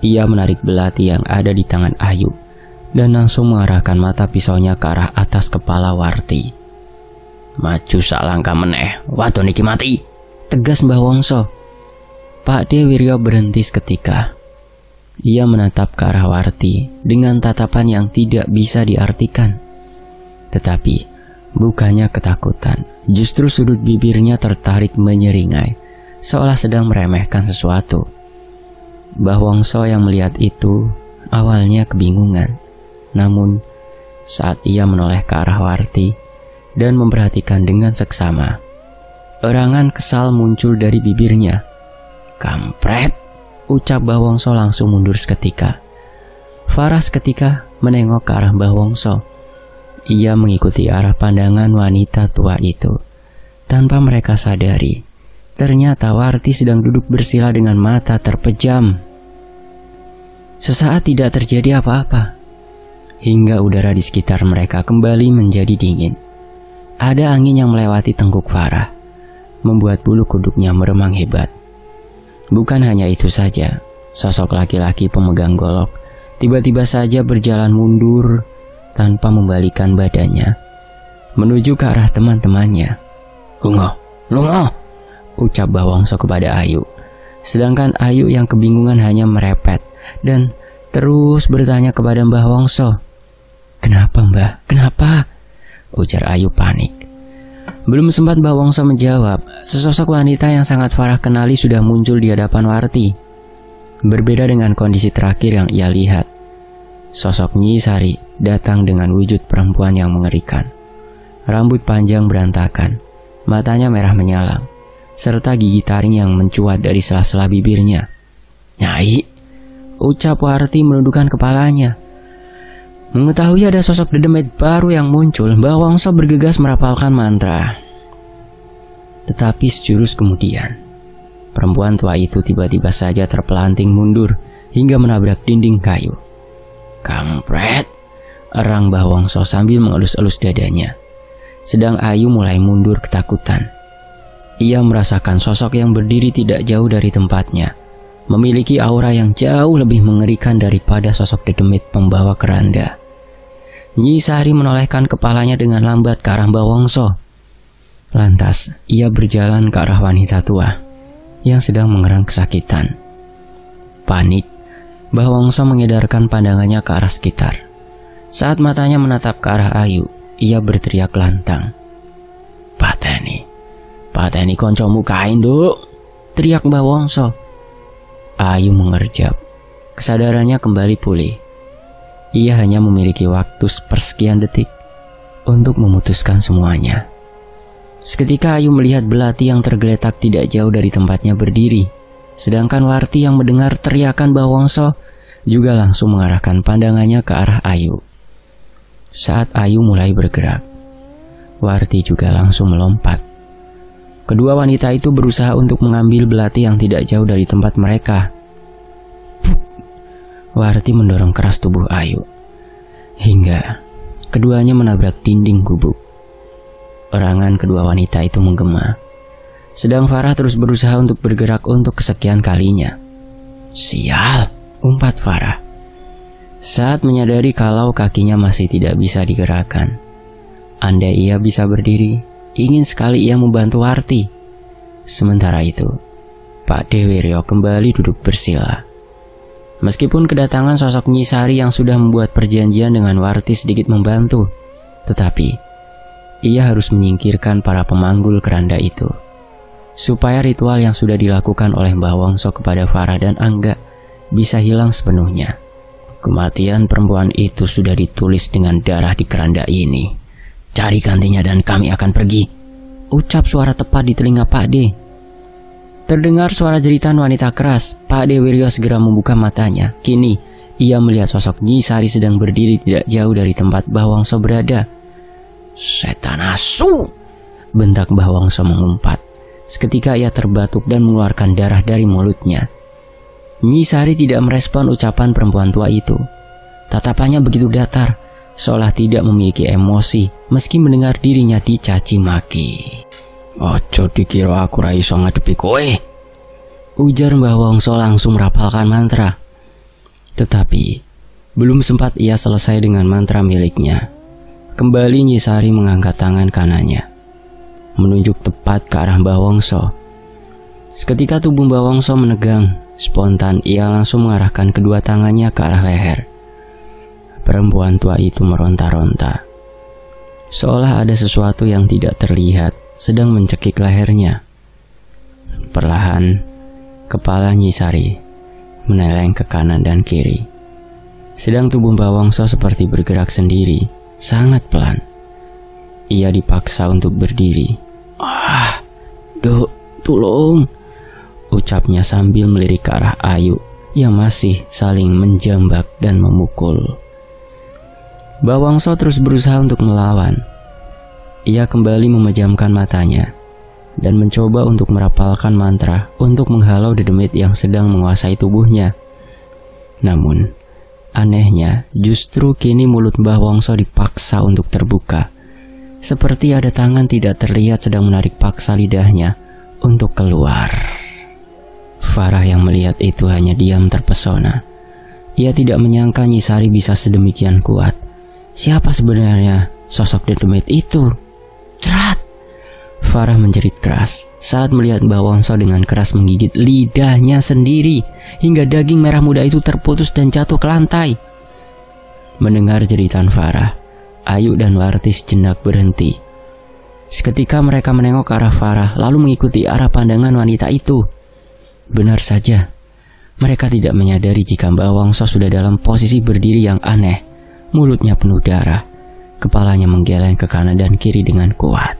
Speaker 1: Ia menarik belati yang ada di tangan Ayu dan langsung mengarahkan mata pisaunya ke arah atas kepala Warti. "Maju sak langkah meneh, wadon iki mati," tegas Mbah Wongso. Pak Dewiryo berhenti seketika. Ia menatap ke arah Warti dengan tatapan yang tidak bisa diartikan. Tetapi bukannya ketakutan, justru sudut bibirnya tertarik menyeringai, seolah sedang meremehkan sesuatu. Mbah Wongso yang melihat itu awalnya kebingungan. Namun saat ia menoleh ke arah Warti dan memperhatikan dengan seksama, erangan kesal muncul dari bibirnya. "Kampret," ucap Mbah Wongso langsung mundur seketika. Farah seketika menengok ke arah Mbah Wongso. Ia mengikuti arah pandangan wanita tua itu. Tanpa mereka sadari, ternyata Warti sedang duduk bersila dengan mata terpejam. Sesaat tidak terjadi apa-apa, hingga udara di sekitar mereka kembali menjadi dingin. Ada angin yang melewati tengkuk Farah, membuat bulu kuduknya meremang hebat. Bukan hanya itu saja, sosok laki-laki pemegang golok tiba-tiba saja berjalan mundur tanpa membalikan badannya menuju ke arah teman-temannya. "Lungo, lungo," ucap Mbah Wongso kepada Ayu. Sedangkan Ayu yang kebingungan hanya merepet dan terus bertanya kepada Mbah Wongso. "Kenapa Mbah? Kenapa?" ujar Ayu panik. Belum sempat Mbah Wongso menjawab, sesosok wanita yang sangat Farah kenali sudah muncul di hadapan Warti. Berbeda dengan kondisi terakhir yang ia lihat, sosok Nyi Sari datang dengan wujud perempuan yang mengerikan. Rambut panjang berantakan, matanya merah menyalang, serta gigi taring yang mencuat dari sela-sela bibirnya. "Nyai," ucap Warti menundukkan kepalanya. Mengetahui ada sosok dedemit baru yang muncul, Mbah Wongso bergegas merapalkan mantra. Tetapi sejurus kemudian, perempuan tua itu tiba-tiba saja terpelanting mundur hingga menabrak dinding kayu. "Kampret," erang Mbah Wongso sambil mengelus-elus dadanya. Sedang Ayu mulai mundur ketakutan. Ia merasakan sosok yang berdiri tidak jauh dari tempatnya memiliki aura yang jauh lebih mengerikan daripada sosok dedemit pembawa keranda. Nyi Sari menolehkan kepalanya dengan lambat ke arah Mbah Wongso. Lantas ia berjalan ke arah wanita tua yang sedang mengerang kesakitan. Panik, Mbah Wongso mengedarkan pandangannya ke arah sekitar. Saat matanya menatap ke arah Ayu, ia berteriak lantang. Pateni koncomu kain, Duk," teriak Mbah Wongso. Ayu mengerjap. Kesadarannya kembali pulih. Ia hanya memiliki waktu sepersekian detik untuk memutuskan semuanya. Seketika Ayu melihat belati yang tergeletak tidak jauh dari tempatnya berdiri. Sedangkan Warti yang mendengar teriakan Mbah Wongso juga langsung mengarahkan pandangannya ke arah Ayu. Saat Ayu mulai bergerak, Warti juga langsung melompat. Kedua wanita itu berusaha untuk mengambil belati yang tidak jauh dari tempat mereka. Warti mendorong keras tubuh Ayu hingga keduanya menabrak dinding gubuk. Erangan kedua wanita itu menggema. Sedang Farah terus berusaha untuk bergerak untuk kesekian kalinya. "Sial," umpat Farah saat menyadari kalau kakinya masih tidak bisa digerakkan. Andai ia bisa berdiri, ingin sekali ia membantu Warti. Sementara itu, Pak Dewiryo kembali duduk bersila. Meskipun kedatangan sosok Nyi Sari yang sudah membuat perjanjian dengan Warti sedikit membantu, tetapi ia harus menyingkirkan para pemanggul keranda itu, supaya ritual yang sudah dilakukan oleh Mbah Wongso kepada Farah dan Angga bisa hilang sepenuhnya. Kematian perempuan itu sudah ditulis dengan darah di keranda ini. Cari gantinya dan kami akan pergi, ucap suara tepat di telinga Pak D. Terdengar suara jeritan wanita keras. Pak D Wiryo segera membuka matanya. Kini ia melihat sosok Nyi Sari sedang berdiri tidak jauh dari tempat Mbah Wongso berada. "Setan asu!" bentak Mbah Wongso mengumpat. Seketika ia terbatuk dan mengeluarkan darah dari mulutnya. Nyi Sari tidak merespon ucapan perempuan tua itu. Tatapannya begitu datar, seolah tidak memiliki emosi meski mendengar dirinya dicaci maki. "Ojo dikira aku ra iso ngadepi kowe," ujar Mbah Wongso langsung merapalkan mantra. Tetapi belum sempat ia selesai dengan mantra miliknya, kembali Nyi Sari mengangkat tangan kanannya, menunjuk tepat ke arah Mbah Wongso. Seketika tubuh Mbah Wongso menegang, spontan ia langsung mengarahkan kedua tangannya ke arah leher. Perempuan tua itu meronta-ronta, seolah ada sesuatu yang tidak terlihat sedang mencekik lehernya. Perlahan, kepala Nyi Sari meneleng ke kanan dan kiri, sedang tubuh Mbah Wongso seperti bergerak sendiri, sangat pelan. Ia dipaksa untuk berdiri. "Dok, tolong," ucapnya sambil melirik ke arah Ayu yang masih saling menjambak dan memukul. Mbah Wongso terus berusaha untuk melawan. Ia kembali memejamkan matanya dan mencoba untuk merapalkan mantra untuk menghalau dedemit yang sedang menguasai tubuhnya. Namun, anehnya justru kini mulut Mbah Wongso dipaksa untuk terbuka, seperti ada tangan tidak terlihat sedang menarik paksa lidahnya untuk keluar. Farah yang melihat itu hanya diam terpesona. Ia tidak menyangka Nyi Sari bisa sedemikian kuat. Siapa sebenarnya sosok dedemit itu? Cerat! Farah menjerit keras saat melihat Mbah Wongso dengan keras menggigit lidahnya sendiri hingga daging merah muda itu terputus dan jatuh ke lantai. Mendengar jeritan Farah, Ayu dan Warti sejenak berhenti. Seketika mereka menengok ke arah Farah lalu mengikuti arah pandangan wanita itu. Benar saja, mereka tidak menyadari jika Mbah Wongso sudah dalam posisi berdiri yang aneh. Mulutnya penuh darah, kepalanya menggeleng ke kanan dan kiri dengan kuat.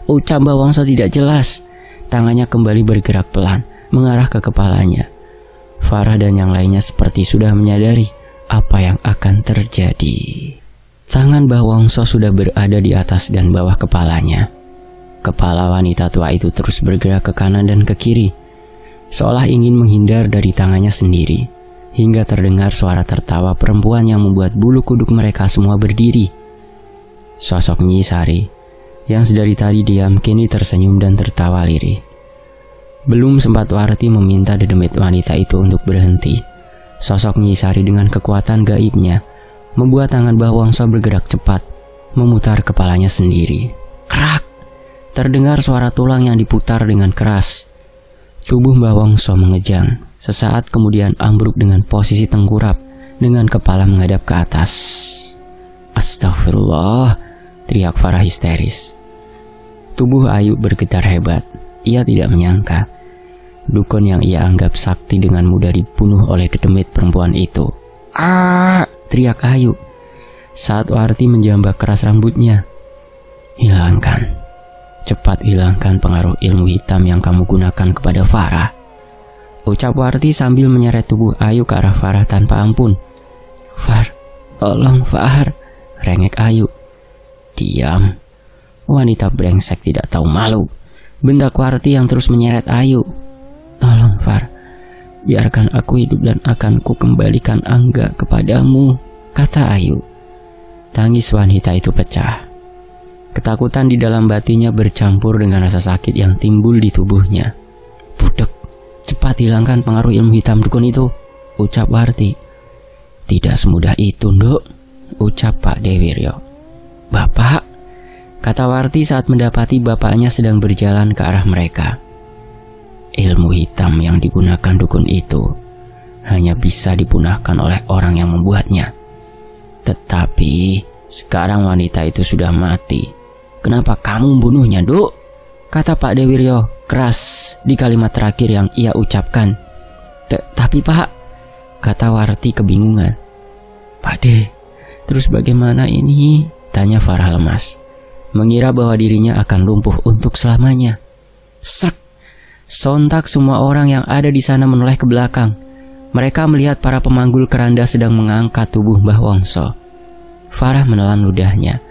Speaker 1: Ucap Mbah Wongso tidak jelas. Tangannya kembali bergerak pelan, mengarah ke kepalanya. Farah dan yang lainnya seperti sudah menyadari apa yang akan terjadi. Tangan Mbah Wongso sudah berada di atas dan bawah kepalanya. Kepala wanita tua itu terus bergerak ke kanan dan ke kiri, seolah ingin menghindar dari tangannya sendiri, hingga terdengar suara tertawa perempuan yang membuat bulu kuduk mereka semua berdiri. Sosok Nyi Sari yang sedari tadi diam kini tersenyum dan tertawa lirih. Belum sempat Warti meminta dedemit wanita itu untuk berhenti, sosok Nyi Sari dengan kekuatan gaibnya membuat tangan Mbah Wongso bergerak cepat, memutar kepalanya sendiri. Krak! Terdengar suara tulang yang diputar dengan keras. Tubuh Mbah Wongso mengejang, sesaat kemudian ambruk dengan posisi tengkurap dengan kepala menghadap ke atas. "Astagfirullah!" teriak Farah histeris. Tubuh Ayu bergetar hebat. Ia tidak menyangka dukun yang ia anggap sakti dengan mudah dibunuh oleh dedemit perempuan itu. Teriak Ayu saat Warti menjambak keras rambutnya. "Hilangkan, cepat hilangkan pengaruh ilmu hitam yang kamu gunakan kepada Farah," ucap Warti sambil menyeret tubuh Ayu ke arah Farah tanpa ampun. "Far, tolong Far," rengek Ayu. "Diam, wanita brengsek tidak tahu malu," bentak Warti yang terus menyeret Ayu. "Tolong Far, biarkan aku hidup dan akan ku kembalikan Angga kepadamu," kata Ayu. Tangis wanita itu pecah. Ketakutan di dalam batinnya bercampur dengan rasa sakit yang timbul di tubuhnya. "Budek, cepat hilangkan pengaruh ilmu hitam dukun itu," ucap Warti. "Tidak semudah itu, Nduk," ucap Pak Dewiryo. "Bapak," kata Warti saat mendapati bapaknya sedang berjalan ke arah mereka. "Ilmu hitam yang digunakan dukun itu hanya bisa dipunahkan oleh orang yang membuatnya. Tetapi sekarang wanita itu sudah mati. Kenapa kamu membunuhnya, Duk?" kata Pak Dewiryo keras di kalimat terakhir yang ia ucapkan. Tapi Pak," kata Warti kebingungan. Pak De, terus bagaimana ini? Tanya Farah lemas, mengira bahwa dirinya akan lumpuh untuk selamanya. Srek! Sontak semua orang yang ada di sana menoleh ke belakang. Mereka melihat para pemanggul keranda sedang mengangkat tubuh Mbah Wongso. Farah menelan ludahnya.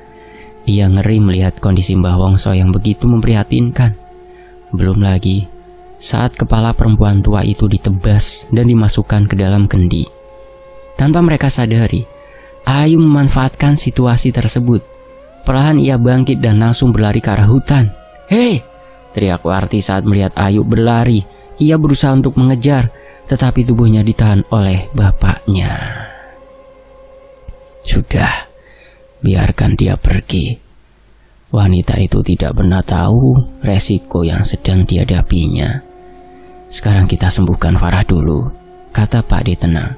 Speaker 1: Ia ngeri melihat kondisi Mbah Wongso yang begitu memprihatinkan. Belum lagi saat kepala perempuan tua itu ditebas dan dimasukkan ke dalam kendi. Tanpa mereka sadari, Ayu memanfaatkan situasi tersebut. Perlahan ia bangkit dan langsung berlari ke arah hutan. "Hei!" teriak Warti saat melihat Ayu berlari. Ia berusaha untuk mengejar, tetapi tubuhnya ditahan oleh bapaknya. "Sudah, biarkan dia pergi. Wanita itu tidak pernah tahu resiko yang sedang dihadapinya. Sekarang kita sembuhkan Farah dulu," kata Pak De tenang.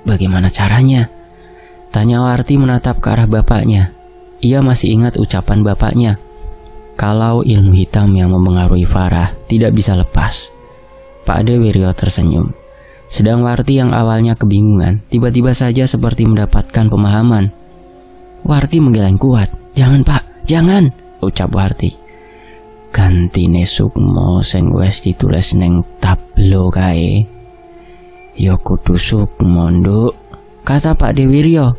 Speaker 1: "Bagaimana caranya?" tanya Warti menatap ke arah bapaknya. Ia masih ingat ucapan bapaknya, kalau ilmu hitam yang mempengaruhi Farah tidak bisa lepas. Pak De Wiryo tersenyum. Sedang Warti yang awalnya kebingungan, tiba-tiba saja seperti mendapatkan pemahaman. Warti menggeleng kuat. "Jangan Pak, jangan," ucap Warti. "Gantine sukma sing wis ditulis neng tablo kae ya kudu sukma, Nduk," kata Pak De Wiryo.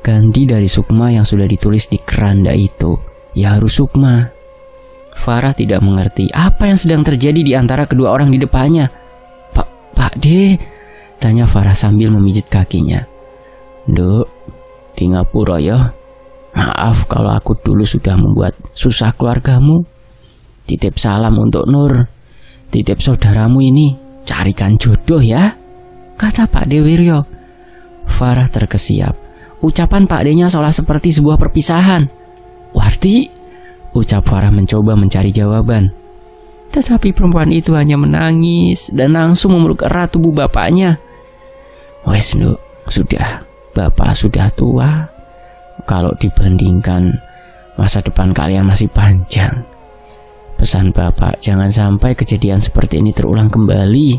Speaker 1: Ganti dari sukma yang sudah ditulis di keranda itu, ya harus sukma. Farah tidak mengerti apa yang sedang terjadi di antara kedua orang di depannya. Pak De, tanya Farah sambil memijit kakinya. "Nduk, di ngapura ya. Maaf kalau aku dulu sudah membuat susah keluargamu. Titip salam untuk Nur. Titip saudaramu ini, carikan jodoh ya," kata Pak De Wiryo. Farah terkesiap. Ucapan Pak De-nya seolah seperti sebuah perpisahan. "Warti," ucap Farah mencoba mencari jawaban. Tetapi perempuan itu hanya menangis dan langsung memeluk erat tubuh bapaknya. "Wes Nduk, sudah. Bapak sudah tua. Kalau dibandingkan, masa depan kalian masih panjang. Pesan Bapak, jangan sampai kejadian seperti ini terulang kembali,"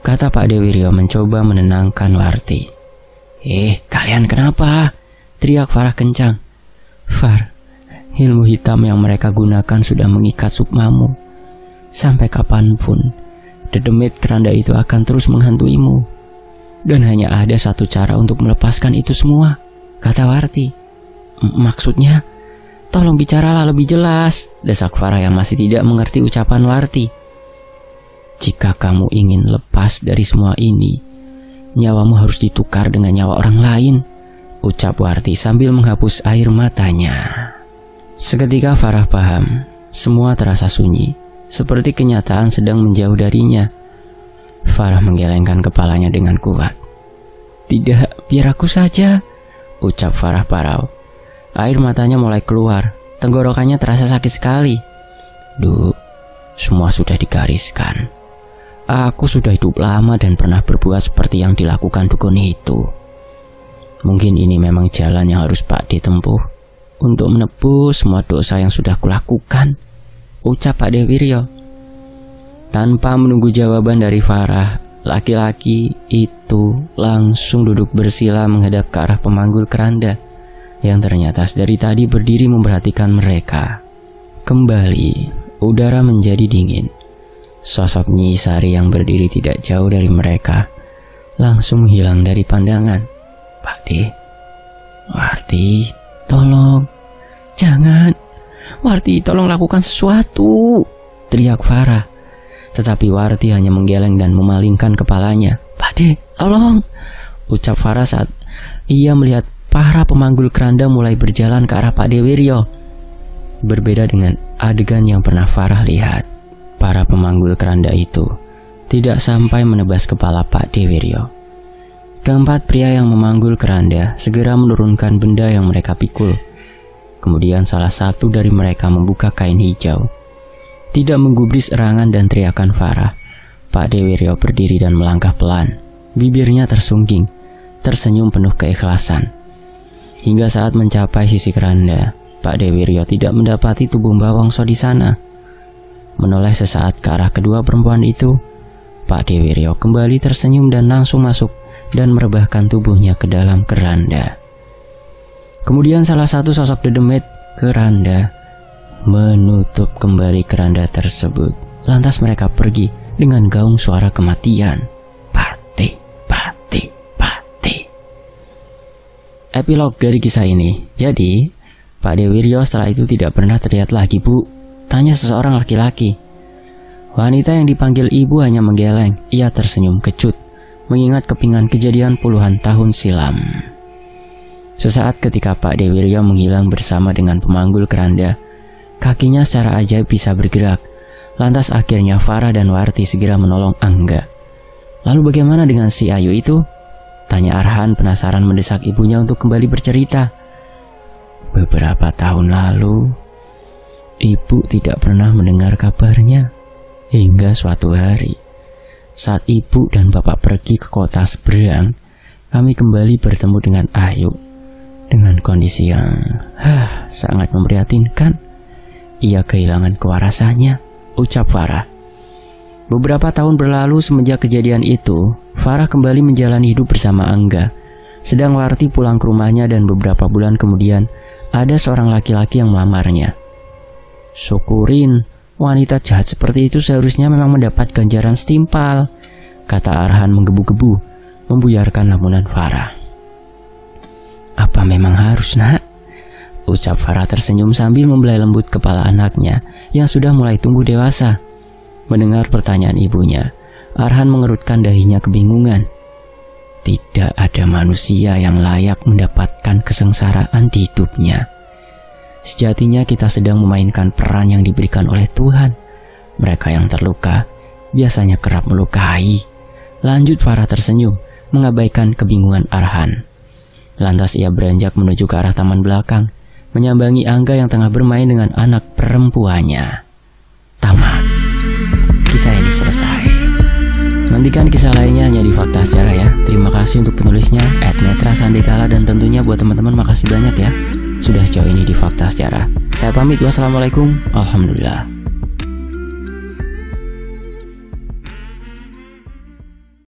Speaker 1: kata Pak De Wiryo mencoba menenangkan Warti. Kalian kenapa?" teriak Farah kencang. "Far, ilmu hitam yang mereka gunakan sudah mengikat sukmamu. Sampai kapanpun, dedemit keranda itu akan terus menghantuimu. Dan hanya ada satu cara untuk melepaskan itu semua," kata Warti. "Maksudnya? Tolong bicaralah lebih jelas," desak Farah yang masih tidak mengerti ucapan Warti. "Jika kamu ingin lepas dari semua ini, nyawamu harus ditukar dengan nyawa orang lain," ucap Warti sambil menghapus air matanya. Seketika Farah paham. Semua terasa sunyi, seperti kenyataan sedang menjauh darinya. Farah menggelengkan kepalanya dengan kuat. "Tidak, biar aku saja," ucap Farah parau. Air matanya mulai keluar. Tenggorokannya terasa sakit sekali. "Duk, semua sudah digariskan. Aku sudah hidup lama dan pernah berbuat seperti yang dilakukan dukun itu. Mungkin ini memang jalan yang harus Pak De tempuh untuk menebus semua dosa yang sudah kulakukan," ucap Pak De Wiryo. Tanpa menunggu jawaban dari Farah, laki-laki itu langsung duduk bersila menghadap ke arah pemanggul keranda yang ternyata dari tadi berdiri memperhatikan mereka. Kembali, udara menjadi dingin. Sosok Nyi Sari yang berdiri tidak jauh dari mereka langsung hilang dari pandangan. "Pak De, Warti, tolong, jangan. Warti, tolong lakukan sesuatu," teriak Farah. Tetapi Warti hanya menggeleng dan memalingkan kepalanya. "Pak De, tolong," ucap Farah saat ia melihat para pemanggul keranda mulai berjalan ke arah Pak De Wiryo. Berbeda dengan adegan yang pernah Farah lihat, para pemanggul keranda itu tidak sampai menebas kepala Pak De Wiryo. Keempat pria yang memanggul keranda segera menurunkan benda yang mereka pikul. Kemudian salah satu dari mereka membuka kain hijau. Tidak menggubris erangan dan teriakan Farah, Pak De Wiryo berdiri dan melangkah pelan. Bibirnya tersungging, tersenyum penuh keikhlasan. Hingga saat mencapai sisi keranda, Pak De Wiryo tidak mendapati tubuh Mbah Wongso di sana. Menoleh sesaat ke arah kedua perempuan itu, Pak De Wiryo kembali tersenyum dan langsung masuk dan merebahkan tubuhnya ke dalam keranda. Kemudian salah satu sosok dedemit keranda menutup kembali keranda tersebut. Lantas mereka pergi dengan gaung suara kematian. Pati, pati, pati. Epilog dari kisah ini. Jadi, Pak Dewiryo setelah itu tidak pernah terlihat lagi, Bu. Tanya seseorang laki-laki. Wanita yang dipanggil ibu hanya menggeleng. Ia tersenyum kecut, mengingat kepingan kejadian puluhan tahun silam. Sesaat ketika Pak Dewiryo menghilang bersama dengan pemanggul keranda, kakinya secara ajaib bisa bergerak. Lantas akhirnya Farah dan Warti segera menolong Angga. Lalu bagaimana dengan si Ayu itu? Tanya Arhan penasaran mendesak ibunya untuk kembali bercerita. Beberapa tahun lalu, ibu tidak pernah mendengar kabarnya. Hingga suatu hari, saat ibu dan bapak pergi ke kota seberang, kami kembali bertemu dengan Ayu. Dengan kondisi yang sangat memprihatinkan. Ia kehilangan kewarasannya, ucap Farah. Beberapa tahun berlalu semenjak kejadian itu, Farah kembali menjalani hidup bersama Angga. Sedang Warti pulang ke rumahnya dan beberapa bulan kemudian ada seorang laki-laki yang melamarnya. Syukurin, wanita jahat seperti itu seharusnya memang mendapat ganjaran setimpal, kata Arhan menggebu-gebu, membuyarkan lamunan Farah. Apa memang harus, nak? Ucap Farah tersenyum sambil membelai lembut kepala anaknya yang sudah mulai tumbuh dewasa. Mendengar pertanyaan ibunya, Arhan mengerutkan dahinya kebingungan. Tidak ada manusia yang layak mendapatkan kesengsaraan di hidupnya. Sejatinya kita sedang memainkan peran yang diberikan oleh Tuhan. Mereka yang terluka biasanya kerap melukai. Lanjut Farah tersenyum, mengabaikan kebingungan Arhan. Lantas ia beranjak menuju ke arah taman belakang, menyambangi Angga yang tengah bermain dengan anak perempuannya. Tamat. Kisah ini selesai. Nantikan kisah lainnya hanya di Fakta Sejarah ya. Terima kasih untuk penulisnya @netrasandekala, dan tentunya buat teman-teman makasih banyak ya sudah sejauh ini di Fakta Sejarah. Saya pamit, wassalamualaikum, alhamdulillah.